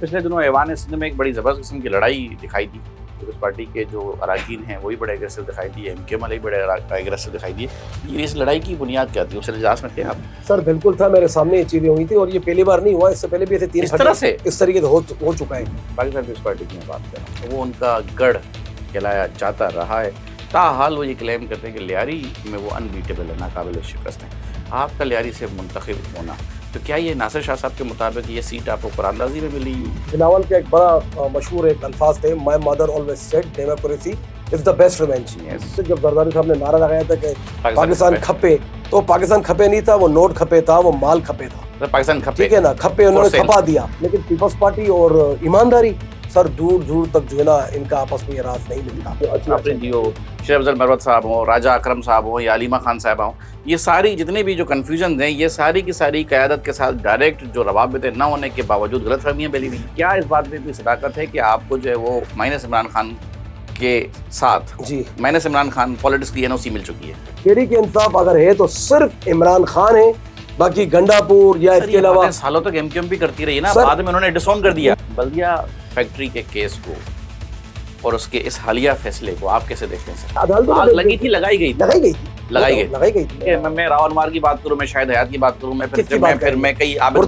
पिछले दिनों ऐवान सिंध में एक बड़ी ज़बरदस्त किस्म की लड़ाई दिखाई दी। पीपल्स पार्टी के जो अरकान हैं वही बड़े एग्रेसिव दिखाई दिए, एमके वाले बड़े एग्रेसिव दिखाई दिए। ये इस लड़ाई की बुनियाद क्या थी, उस इजलास में थे आप? सर बिल्कुल था, मेरे सामने ये चीजें हुई थी और ये पहली बार नहीं हुआ, इससे पहले भी ऐसे तीन इस तरह से इस तरीके से हो चुका है। पाकिस्तान पीपल्स पार्टी की मैं बात कर रहा हूँ, वो उनका गढ़ कहलाया जाता रहा है। ताहाल वो ये क्लेम करते हैं कि लियारी में वो अनबीटेबल है, नाकाबिल शिकस्त है। आपका लियारी से मुंतखब होना, तो क्या ये नासिर शाह साहब के मुताबिक ये सीट आपको कुरानंदाजी में मिली? बिलावल का एक बड़ा मशहूर एक अल्फाज थे, my mother always said democracy is the best revenge. जब जरदारी साहब ने नारा लगाया था कि पाकिस्तान खपे, तो पाकिस्तान खपे नहीं था, वो नोट खपे था, वो माल खपे था। तो पाकिस्तान खपे, ठीक है ना, खपे उन्होंने खपा दिया। लेकिन पीपल्स पार्टी और ईमानदारी, सर दूर दूर तक जो है ना इनका आपस में ये राज नहीं मिलता। शेख अफजल मरवत साहब हों, राजा अकरम साहब हों या अलीमा खान साहब हों, ये सारी जितने भी जो कन्फ्यूजन हैं, ये सारी की सारी क़यादत के साथ डायरेक्ट जो रवाबित न होने के बावजूद गलतफहमियाँ फैली हुई। क्या इस बात में भी सदाकत है कि आपको जो है वो माइनस इमरान खान के साथ जी माइनस इमरान खान पॉलिटिक्स की एनओसी मिल चुकी है? तहरीक इंसाफ अगर है तो सिर्फ इमरान खान है, बाकी गंडापुर या इसके अलावा सालों तक एमक्यूएम भी करती रही ना, बाद में उन्होंने डिसोन कर दिया। बल्दिया फैक्ट्री के केस को और उसके इस हालिया फैसले को आप कैसे देखते हैं? आग लगी थी, लगाई गई थी। मैं रावलमार की बात करूं, मैं शायद हयात की बात करूं, मैं कई आबिद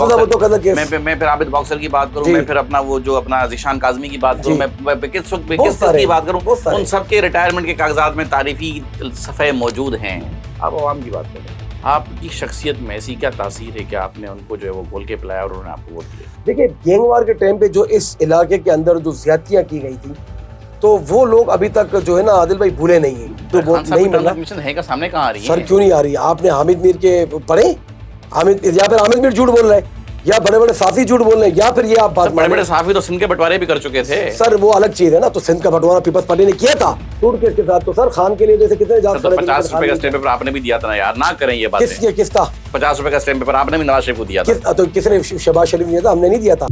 बॉक्सर की बात करूं, मैं फिर अपना वो जो अपना ज़ीशान काज़मी की बात करूं, मैं किस की बात करूं, उन सब के रिटायरमेंट के कागजात में तारीफी सफ़े मौजूद हैं। आप अवाम की बात करें, आपकी शख्सियत में ऐसी क्या तासीर है कि आपने उनको जो है वो बोल के पिलाया और उन्होंने आपको वोट दिया? देखिए, गैंगवार के टाइम पे जो इस इलाके के अंदर जो ज्यादतियां की गई थी, तो वो लोग अभी तक जो है ना आदिल भाई भूले नहीं है। तो वो नहीं मिला है का सामने कहाँ आ रही है? सर क्यों नहीं आ रही? आपने हामिद मीर के पढ़े? हामिद या फिर हामिद मीर झूठ बोल रहे हैं, या बड़े बड़े साफी झूठ बोल रहे हैं, या फिर ये आप बात, बड़े बड़े साफी तो सिंध के बंटवारे भी कर चुके थे। सर वो अलग चीज है ना, तो सिंध का बंटवारा पीपल्स पार्टी ने किया था सूटकेस के साथ। तो सर खान के लिए जैसे कितने 50 रुपए का स्टैम्प पेपर आपने भी दिया था ना यार, ना करें ये बात। किसका 50 रुपए का स्टैम्प पेपर आपने भी नवाज शरीफ को दिया था? तो किसने? शहबाज शरीफ दिया था, हमने नहीं दिया था।